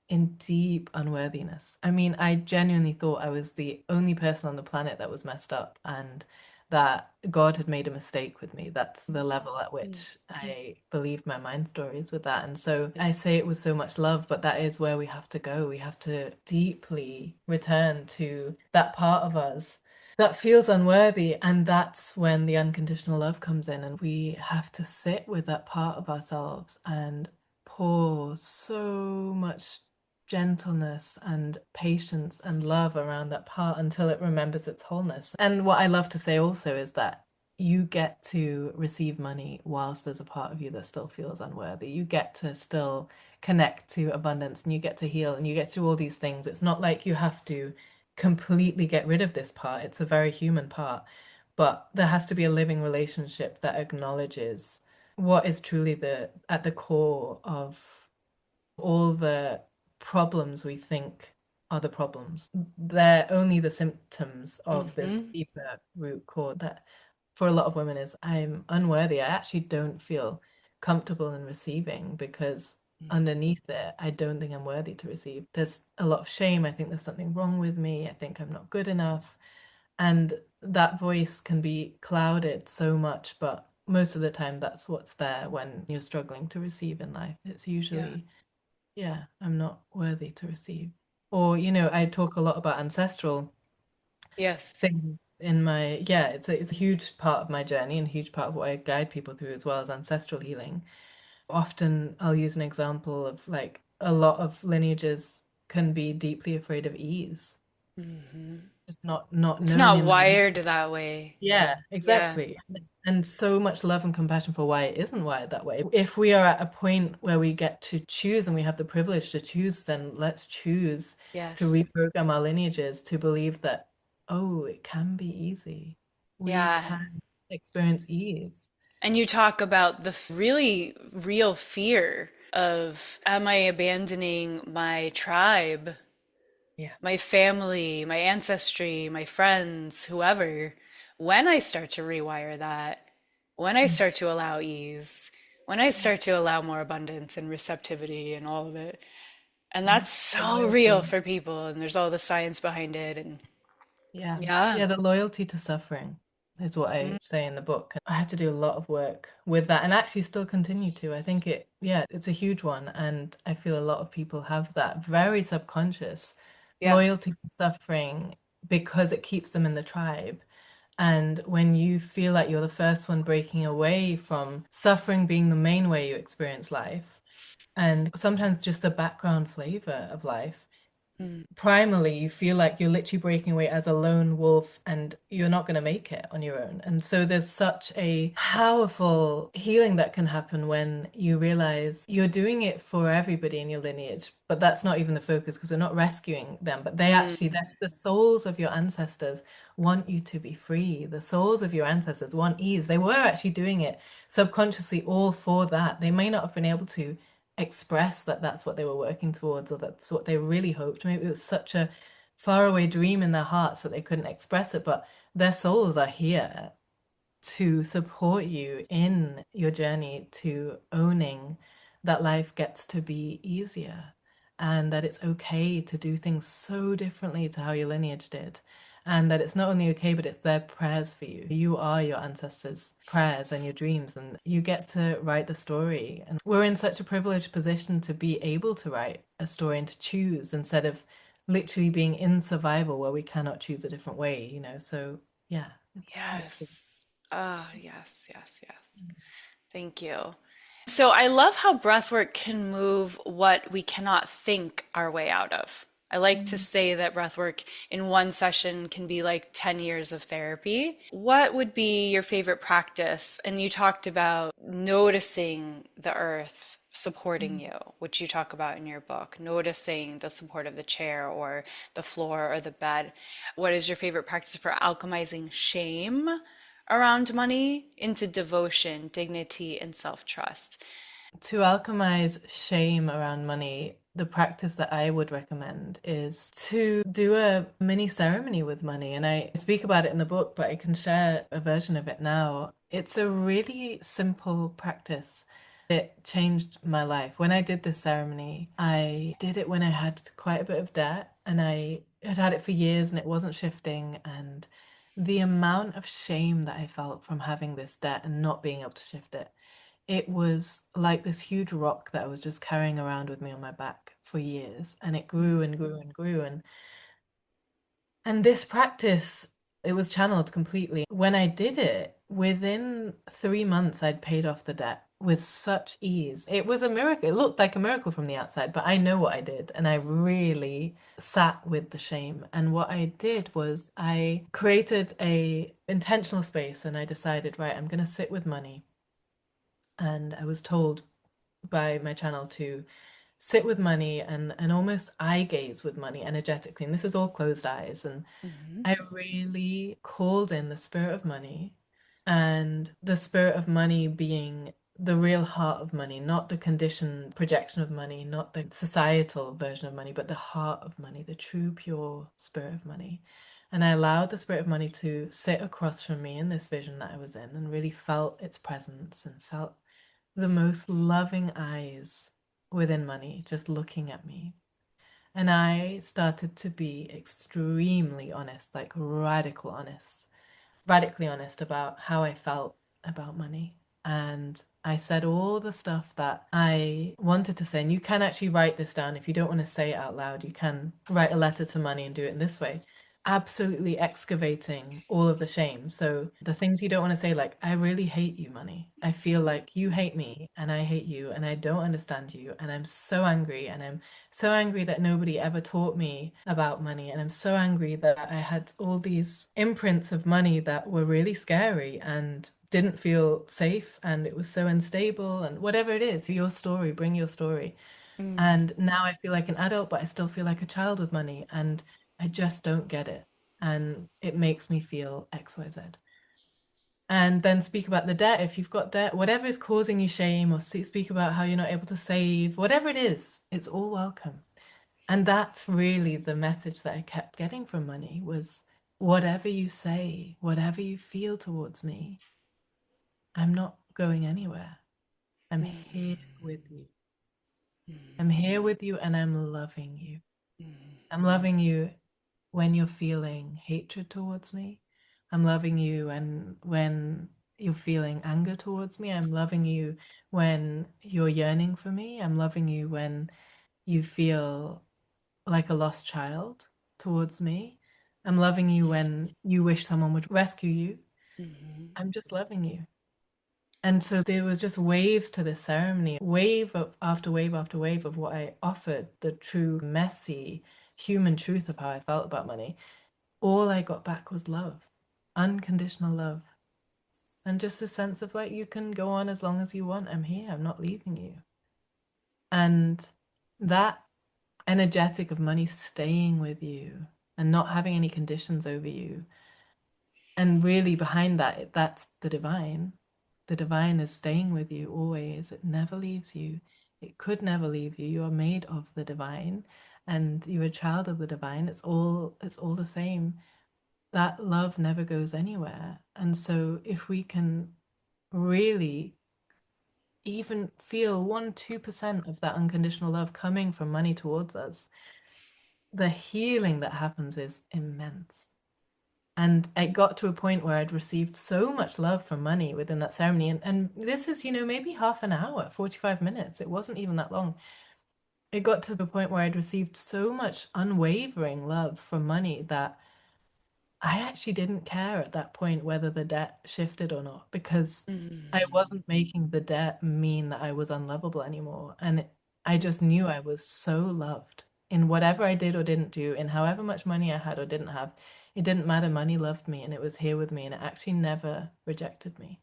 in deep unworthiness. I mean, I genuinely thought I was the only person on the planet that was messed up and that God had made a mistake with me. That's the level at which I believed my mind stories with that. And so I say it with so much love, but that is where we have to go. We have to deeply return to that part of us that feels unworthy. And that's when the unconditional love comes in. And we have to sit with that part of ourselves and pour so much gentleness and patience and love around that part until it remembers its wholeness. And what I love to say also is that you get to receive money whilst there's a part of you that still feels unworthy. You get to still connect to abundance and you get to heal and you get to do all these things. It's not like you have to completely get rid of this part. It's a very human part. But there has to be a living relationship that acknowledges what is truly the at the core of all the problems we think are the problems. They're only the symptoms of this Hmm. deeper root cause that for a lot of women is I'm unworthy. I actually don't feel comfortable in receiving because underneath it, I don't think I'm worthy to receive. There's a lot of shame. I think there's something wrong with me. I think I'm not good enough. And that voice can be clouded so much, but most of the time that's what's there when you're struggling to receive in life. It's Yeah. usually, yeah, I'm not worthy to receive. Or, I talk a lot about ancestral Yes. things in my, yeah, it's a huge part of my journey and a huge part of what I guide people through as well as ancestral healing. Often I'll use an example of like a lot of lineages can be deeply afraid of ease, just not It's known not in their. wired that way. Yeah, Yeah. exactly. And so much love and compassion for why it isn't wired that way. If we are at a point where we get to choose and we have the privilege to choose, then let's choose to Yes. reprogram our lineages to believe that, oh, it can be easy. We Yeah. can experience ease. And you talk about the really real fear of, am I abandoning my tribe, Yeah. my family, my ancestry, my friends, whoever, when I start to rewire that, when I Mm. start to allow ease, when I start to allow more abundance and receptivity and all of it. And Yeah. that's The so real loyalty. for people, and there's all the science behind it. And Yeah. yeah. Yeah, the loyalty to suffering is what I say in the book. I had to do a lot of work with that and actually still continue to. I think yeah, it's a huge one. And I feel a lot of people have that very subconscious Yeah. loyalty to suffering because it keeps them in the tribe. And when you feel like you're the first one breaking away from suffering being the main way you experience life, and sometimes just the background flavor of life, Mm. primarily you feel like you're literally breaking away as a lone wolf and you're not going to make it on your own. And so there's such a powerful healing that can happen when you realize you're doing it for everybody in your lineage, but that's not even the focus because we're not rescuing them, but they actually, Mm. that's the souls of your ancestors want you to be free. The souls of your ancestors want ease. They were actually doing it subconsciously all for that. They may not have been able to express that that's what they were working towards or that's what they really hoped. Maybe it was such a faraway dream in their hearts that they couldn't express it, but their souls are here to support you in your journey to owning that life gets to be easier and that it's okay to do things so differently to how your lineage did. And that it's not only okay, but it's their prayers for you. You are your ancestors' prayers and your dreams, and you get to write the story. And we're in such a privileged position to be able to write a story and to choose instead of literally being in survival where we cannot choose a different way. So yeah, it's good. Yes. Ah, yes, yes, yes. Thank you. So I love how breathwork can move what we cannot think our way out of. I like to Mm. say that breathwork in one session can be like 10 years of therapy. What would be your favorite practice? And you talked about noticing the earth supporting Mm. you, which you talk about in your book, noticing the support of the chair or the floor or the bed. What is your favorite practice for alchemizing shame around money into devotion, dignity, and self trust? To alchemize shame around money, the practice that I would recommend is to do a mini ceremony with money. And I speak about it in the book, but I can share a version of it now. It's a really simple practice. It changed my life. When I did this ceremony, I did it when I had quite a bit of debt and I had had it for years and it wasn't shifting. And the amount of shame that I felt from having this debt and not being able to shift it, it was like this huge rock that I was just carrying around with me on my back for years, and it grew and grew and grew. And this practice, it was channeled completely. When I did it, within 3 months, I'd paid off the debt with such ease. It was a miracle. It looked like a miracle from the outside, but I know what I did, and I really sat with the shame. And what I did was I created a intentional space, and I decided, right, I'm going to sit with money. And I was told by my channel to sit with money and almost eye gaze with money energetically. And this is all closed eyes. And Hmm. I really called in the spirit of money and the spirit of money being the real heart of money, not the conditioned projection of money, not the societal version of money, but the heart of money, the true, pure spirit of money. And I allowed the spirit of money to sit across from me in this vision that I was in and really felt its presence and felt the most loving eyes. within money, just looking at me. And I started to be extremely honest, like radically honest about how I felt about money. And I said all the stuff that I wanted to say. And you can actually write this down. If you don't want to say it out loud, you can write a letter to money and do it in this way. Absolutely excavating all of the shame. So the things you don't want to say, like, I really hate you, money. I feel like you hate me and I hate you and I don't understand you. And I'm so angry. And I'm so angry that nobody ever taught me about money. And I'm so angry that I had all these imprints of money that were really scary and didn't feel safe. And it was so unstable. And whatever it is, your story, bring your story. And now I feel like an adult, but I still feel like a child with money. And I just don't get it. And it makes me feel XYZ. And then speak about the debt. If you've got debt, whatever is causing you shame, or speak about how you're not able to save, whatever it is, it's all welcome. And that's really the message that I kept getting from money was whatever you say, whatever you feel towards me, I'm not going anywhere. I'm here with you. I'm here with you and I'm loving you. I'm loving you when you're feeling hatred towards me. I'm loving you and when you're feeling anger towards me. I'm loving you when you're yearning for me. I'm loving you when you feel like a lost child towards me. I'm loving you when you wish someone would rescue you. I'm just loving you. And so there was just waves to this ceremony, wave of, after wave after wave of what I offered, the true, messy human truth of how I felt about money. All I got back was love, unconditional love. And just a sense of like, you can go on as long as you want. I'm here. I'm not leaving you. And that energetic of money staying with you and not having any conditions over you. And really behind that, that's the divine. The divine is staying with you always. It never leaves you. It could never leave you. You are made of the divine and you're a child of the divine. It's all the same. That love never goes anywhere. And so if we can really even feel 1, 2% of that unconditional love coming from money towards us, the healing that happens is immense. And it got to a point where I'd received so much love from money within that ceremony. And this is, maybe half an hour, 45 minutes. It wasn't even that long. It got to the point where I'd received so much unwavering love from money that I actually didn't care at that point whether the debt shifted or not because I wasn't making the debt mean that I was unlovable anymore. And I just knew I was so loved in whatever I did or didn't do, in however much money I had or didn't have. It didn't matter. Money loved me and it was here with me and it actually never rejected me.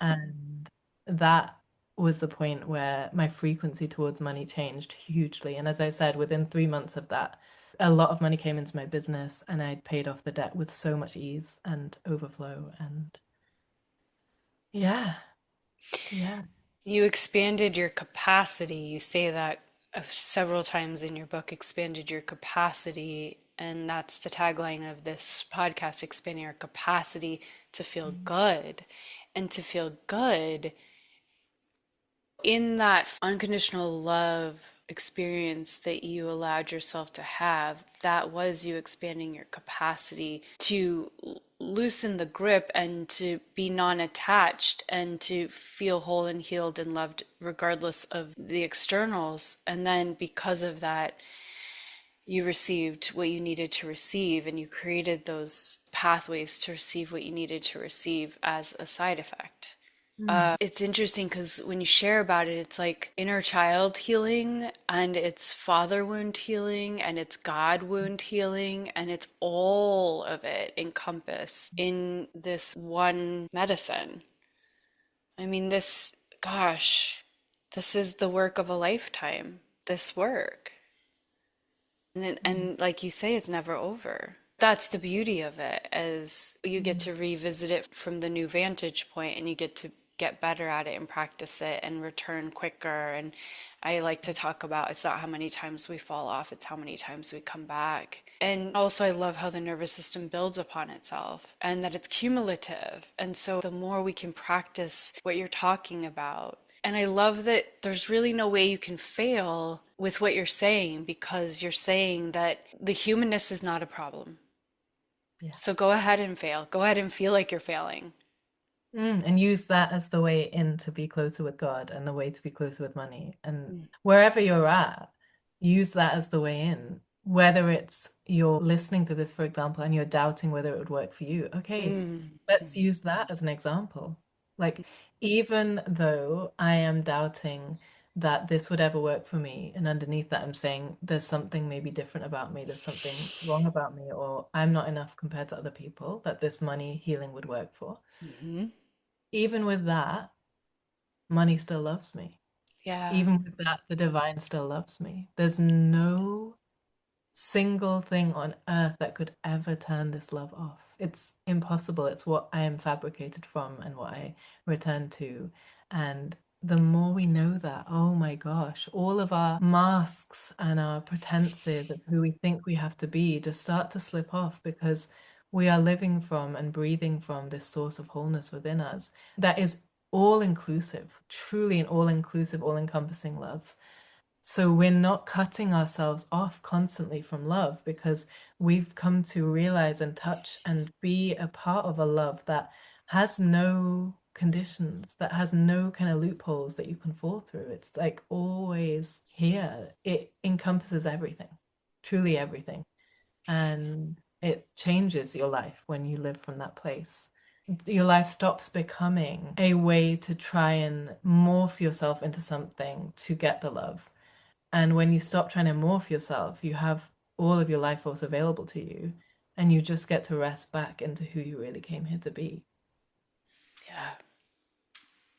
And that was the point where my frequency towards money changed hugely. And as I said, within 3 months of that, a lot of money came into my business and I'd paid off the debt with so much ease and overflow. And yeah, yeah. You expanded your capacity. You say that several times in your book, expanded your capacity. And that's the tagline of this podcast, expanding our capacity to feel good. And to feel good in that unconditional love experience that you allowed yourself to have, that was you expanding your capacity to loosen the grip and to be non-attached and to feel whole and healed and loved regardless of the externals. And then because of that, you received what you needed to receive and you created those pathways to receive what you needed to receive as a side effect. Mm. It's interesting because when you share about it, it's like inner child healing and it's father wound healing and it's God wound healing and it's all of it encompassed in this one medicine. I mean, this is the work of a lifetime, this work. Mm. And like you say, it's never over. That's the beauty of it, as you get Mm. to revisit it from the new vantage point and you get to get better at it and practice it and return quicker. And I like to talk about it's not how many times we fall off, it's how many times we come back. And also, I love how the nervous system builds upon itself and that it's cumulative. And so, the more we can practice what you're talking about, And I love that there's really no way you can fail with what you're saying because you're saying that the humanness is not a problem. Yeah. So go ahead and fail. Go ahead and feel like you're failing. And use that as the way in to be closer with God and the way to be closer with money. And wherever you're at, use that as the way in. Whether it's you're listening to this, for example, and you're doubting whether it would work for you. Okay, Mm. let's use that as an example. Like, even though I am doubting that this would ever work for me, and underneath that, I'm saying there's something maybe different about me, there's something wrong about me, or I'm not enough compared to other people that this money healing would work for. Hmm. Even with that, money still loves me. Yeah. Even with that, the divine still loves me. There's no single thing on earth that could ever turn this love off. It's impossible. It's what I am fabricated from and what I return to. And the more we know that, oh my gosh, all of our masks and our pretenses of who we think we have to be just start to slip off because we are living from and breathing from this source of wholeness within us that is all inclusive, truly an all inclusive, all encompassing love. So we're not cutting ourselves off constantly from love because we've come to realize and touch and be a part of a love that has no conditions, that has no kind of loopholes that you can fall through. It's like always here. It encompasses everything, truly everything. And it changes your life when you live from that place. Your life stops becoming a way to try and morph yourself into something to get the love, and when you stop trying to morph yourself, you have all of your life force available to you, and you just get to rest back into who you really came here to be. Yeah.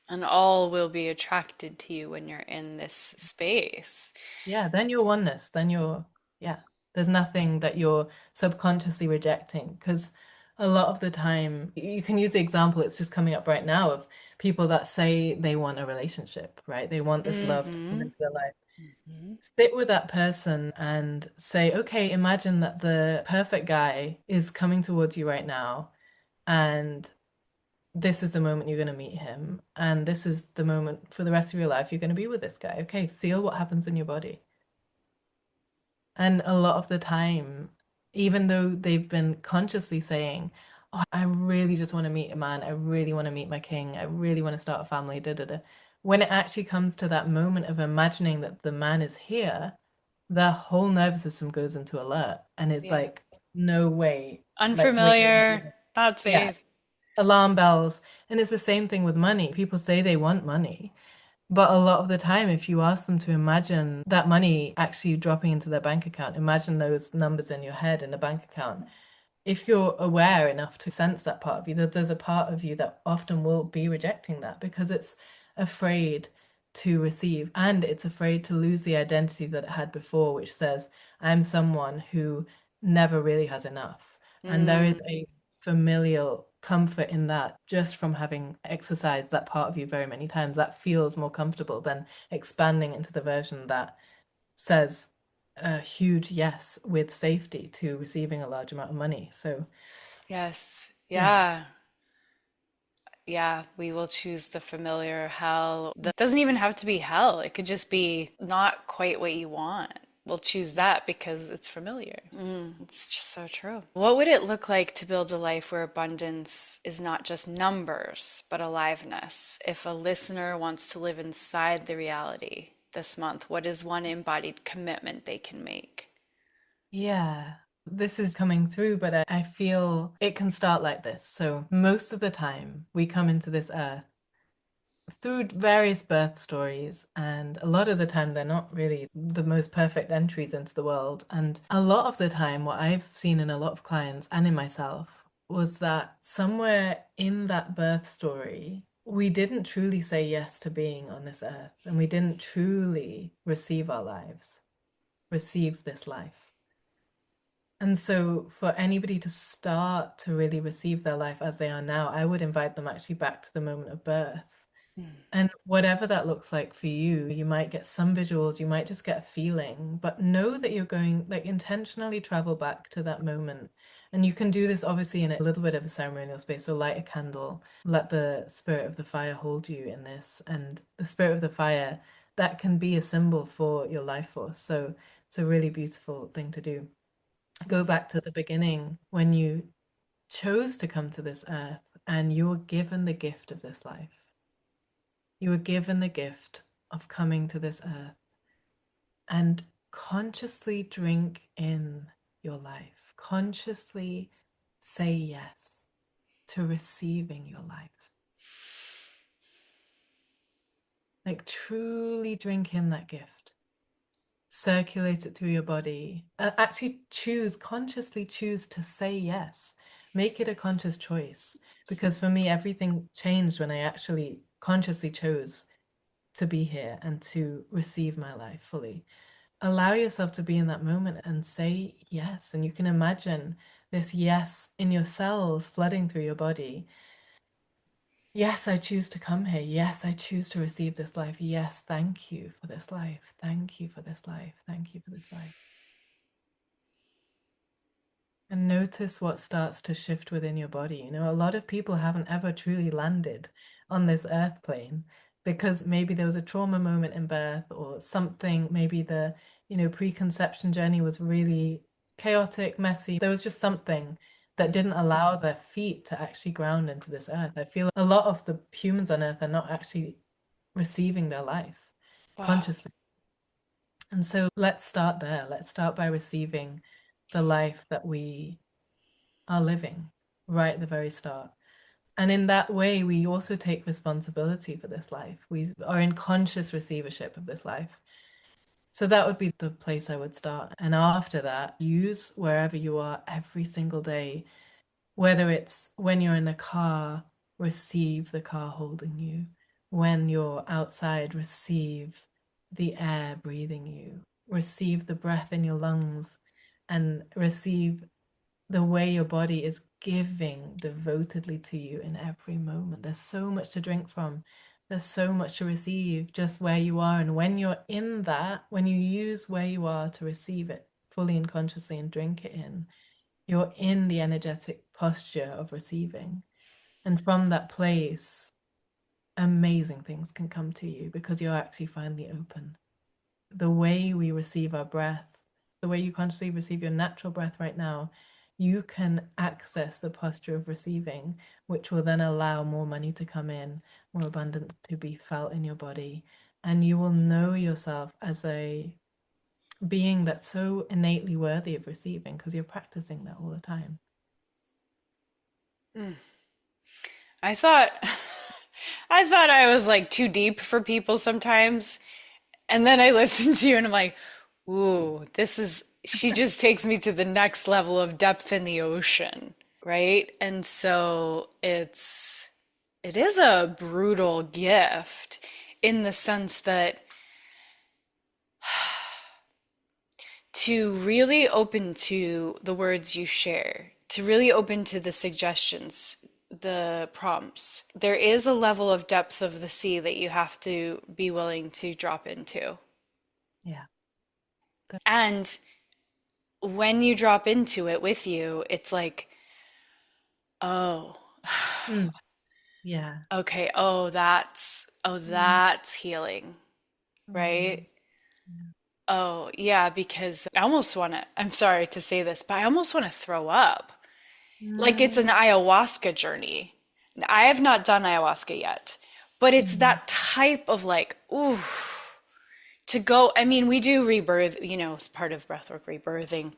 And all will be attracted to you when you're in this space. Yeah, then you're oneness. Then you're, yeah, there's nothing that you're subconsciously rejecting. Because a lot of the time, you can use the example, it's just coming up right now of people that say they want a relationship, right? They want this love to come Hmm. into their life. Sit with that person and say, okay, imagine that the perfect guy is coming towards you right now, and this is the moment you're going to meet him, and this is the moment for the rest of your life you're going to be with this guy. Okay, feel what happens in your body. And a lot of the time, even though they've been consciously saying, oh, I really just want to meet a man, I really want to meet my king, I really want to start a family, da da da. When it actually comes to that moment of imagining that the man is here, their whole nervous system goes into alert, and it's Yeah. like, no way. Like, wait, Unfamiliar, not yeah, safe. alarm bells. And it's the same thing with money. People say they want money, but a lot of the time, if you ask them to imagine that money actually dropping into their bank account, imagine those numbers in your head in the bank account. If you're aware enough to sense that part of you, there's a part of you that often will be rejecting that because it's afraid to receive, and it's afraid to lose the identity that it had before, which says, I'm someone who never really has enough. And there is Mm. a familial comfort in that just from having exercised that part of you very many times. That feels more comfortable than expanding into the version that says a huge yes with safety to receiving a large amount of money. So, Yes. yeah. Yeah. Yeah, we will choose the familiar hell. That doesn't even have to be hell. It could just be not quite what you want. We'll choose that because it's familiar. It's just so true. What would it look like to build a life where abundance is not just numbers, but aliveness? If a listener wants to live inside the reality this month, what is one embodied commitment they can make? Yeah. This is coming through, but I feel it can start like this. So, most of the time, we come into this earth through various birth stories, and a lot of the time, they're not really the most perfect entries into the world. And a lot of the time, what I've seen in a lot of clients and in myself was that somewhere in that birth story, we didn't truly say yes to being on this earth, and we didn't truly receive our lives, receive this life. And so, for anybody to start to really receive their life as they are now, I would invite them actually back to the moment of birth And whatever that looks like for you, you might get some visuals, you might just get a feeling, but know that you're going, like, intentionally travel back to that moment. And you can do this obviously in a little bit of a ceremonial space. So light a candle, let the spirit of the fire hold you in this. And the spirit of the fire, that can be a symbol for your life force. So it's a really beautiful thing to do. Go back to the beginning when you chose to come to this earth and you were given the gift of this life. You were given the gift of coming to this earth and consciously drink in your life. Consciously say yes to receiving your life. Like truly drink in that gift. Circulate it through your body. Actually choose, consciously choose to say yes. Make it a conscious choice. Because for me, everything changed when I actually consciously chose to be here and to receive my life fully. Allow yourself to be in that moment and say yes. And you can imagine this yes in your cells flooding through your body. Yes, I choose to come here. Yes, I choose to receive this life. Yes, thank you for this life. Thank you for this life. Thank you for this life. And notice what starts to shift within your body. You know, a lot of people haven't ever truly landed on this earth plane because maybe there was a trauma moment in birth or something. Maybe the, preconception journey was really chaotic, messy. There was just something that didn't allow their feet to actually ground into this earth. I feel a lot of the humans on earth are not actually receiving their life Wow. consciously. And so let's start there. Let's start by receiving the life that we are living right at the very start. And in that way, we also take responsibility for this life. We are in conscious receivership of this life. So that would be the place I would start. And after that, use wherever you are every single day, whether it's when you're in the car, receive the car holding you. When you're outside, receive the air breathing you. Receive the breath in your lungs and receive the way your body is giving devotedly to you in every moment. There's so much to drink from. There's so much to receive just where you are. And when you're in that, when you use where you are to receive it fully and consciously and drink it in, you're in the energetic posture of receiving. And from that place, amazing things can come to you because you're actually finally open. The way we receive our breath, the way you consciously receive your natural breath right now, you can access the posture of receiving, which will then allow more money to come in, more abundance to be felt in your body. And you will know yourself as a being that's so innately worthy of receiving because you're practicing that all the time. I thought I thought I was like too deep for people sometimes. And then I listen to you and I'm like, ooh, this is, she just takes me to the next level of depth in the ocean, right? And so it is a brutal gift in the sense that to really open to the words you share, to really open to the suggestions, the prompts, there is a level of depth of the sea that you have to be willing to drop into. Yeah. And when you drop into it with you, it's like, oh, Mm, yeah. okay, oh, Mm, that's healing, mm, right? Oh, yeah, because I almost want to, I'm sorry to say this, but I almost want to throw up. Like it's an mm, ayahuasca journey. I have not done ayahuasca yet, but it's mm, that type of like, ooh, to go. I mean, we do rebirth, as part of breathwork rebirthing.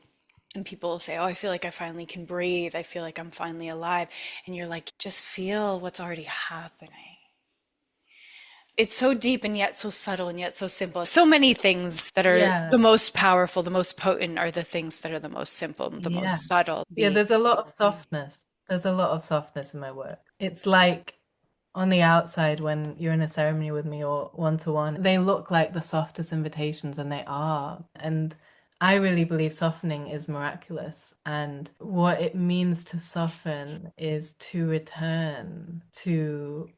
And people will say, oh, I feel like I finally can breathe. I feel like I'm finally alive. And you're like, just feel what's already happening. It's so deep and yet so subtle and yet so simple. So many things that are the yeah. most powerful, the most potent are the things that are the most simple, the most Yes. subtle. Yeah, there's a lot of softness. There's a lot of softness in my work. It's like on the outside when you're in a ceremony with me or one to one, they look like the softest invitations and they are. And I really believe softening is miraculous. And what it means to soften is to return to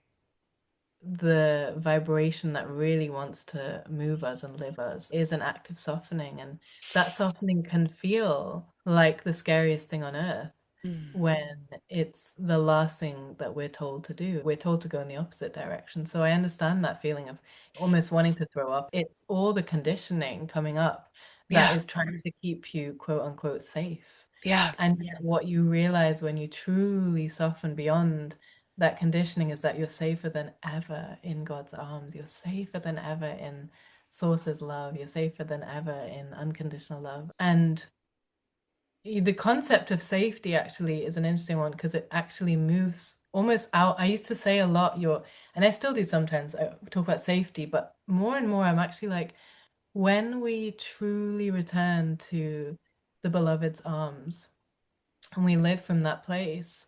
the vibration that really wants to move us and live us is an act of softening. And that softening can feel like the scariest thing on earth Mm. when it's the last thing that we're told to do. We're told to go in the opposite direction. So I understand that feeling of almost wanting to throw up. It's all the conditioning coming up that Yeah. is trying to keep you, quote unquote, safe. Yeah. And yet, what you realize when you truly soften beyond that conditioning is that you're safer than ever in God's arms. You're safer than ever in Source's love. You're safer than ever in unconditional love. And the concept of safety actually is an interesting one because it actually moves almost out. I used to say a lot, and I still do sometimes, I talk about safety, but more and more I'm actually like, when we truly return to the beloved's arms and we live from that place,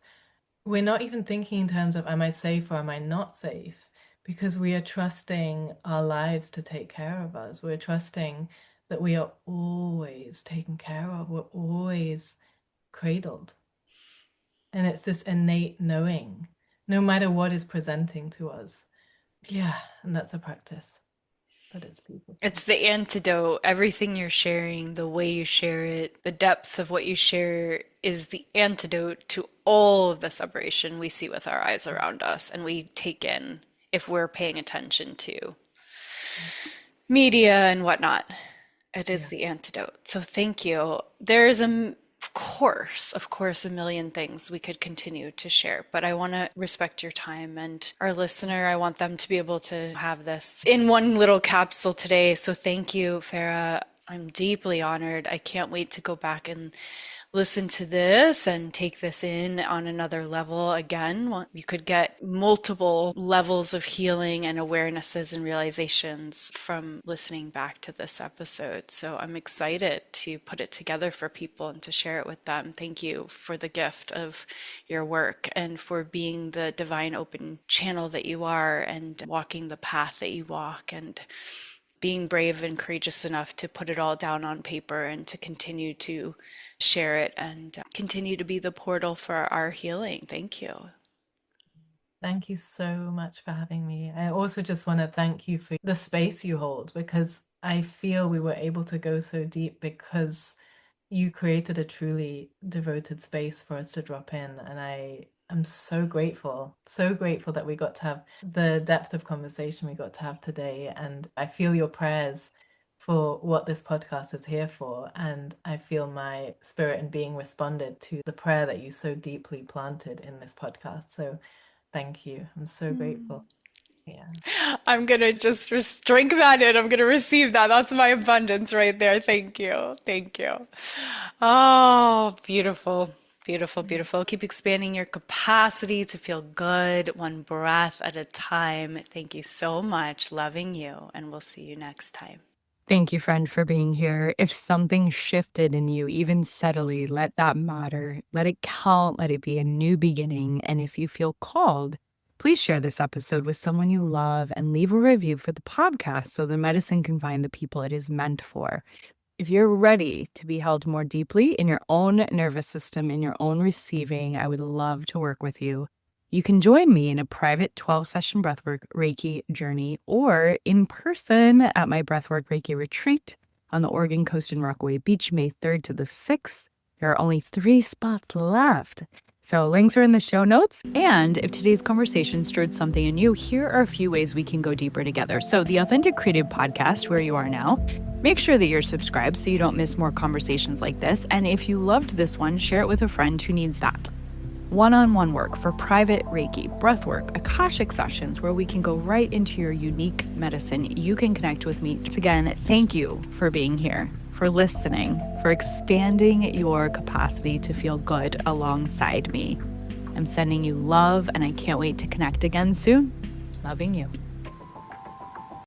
we're not even thinking in terms of, am I safe or am I not safe? Because we are trusting our lives to take care of us. We're trusting that we are always taken care of. We're always cradled. And it's this innate knowing, no matter what is presenting to us. Yeah, and that's a practice, but it's It's beautiful. the antidote. Everything you're sharing, the way you share it, the depth of what you share is the antidote to all of the separation we see with our eyes around us and we take in if we're paying attention to media and whatnot. It is Yeah. the antidote. So thank you. There's of course, a million things we could continue to share, but I want to respect your time and our listener. I want them to be able to have this in one little capsule today. So thank you, Farah. I'm deeply honored. I can't wait to go back and listen to this and take this in on another level again. Well, you could get multiple levels of healing and awarenesses and realizations from listening back to this episode. So I'm excited to put it together for people and to share it with them. Thank you for the gift of your work and for being the divine open channel that you are and walking the path that you walk and being brave and courageous enough to put it all down on paper and to continue to share it and continue to be the portal for our healing. Thank you. Thank you so much for having me. I also just want to thank you for the space you hold because I feel we were able to go so deep because you created a truly devoted space for us to drop in. And I am so grateful that we got to have the depth of conversation we got to have today. And I feel your prayers for what this podcast is here for. And I feel my spirit and being responded to the prayer that you so deeply planted in this podcast. So thank you. I'm so grateful. Yeah. I'm gonna just drink that in. I'm gonna receive that. That's my abundance right there. Thank you. Thank you. Oh, beautiful. Beautiful, beautiful. Keep expanding your capacity to feel good, one breath at a time. Thank you so much. Loving you, and we'll see you next time. Thank you, friend, for being here. If something shifted in you, even subtly, let that matter. Let it count. Let it be a new beginning. And if you feel called, please share this episode with someone you love and leave a review for the podcast so the medicine can find the people it is meant for. If you're ready to be held more deeply in your own nervous system, in your own receiving, I would love to work with you. You can join me in a private 12-session breathwork Reiki journey or in person at my breathwork Reiki retreat on the Oregon coast in Rockaway Beach, May 3rd to the 6th. There are only 3 spots left. So links are in the show notes. And if today's conversation stirred something in you, here are a few ways we can go deeper together. So the Authentic Creative Podcast, where you are now, make sure that you're subscribed so you don't miss more conversations like this. And if you loved this one, share it with a friend who needs that. One-on-one work for private Reiki, breathwork, Akashic sessions where we can go right into your unique medicine. You can connect with me. Once again, thank you for being here, for listening, for expanding your capacity to feel good alongside me. I'm sending you love and I can't wait to connect again soon. Loving you.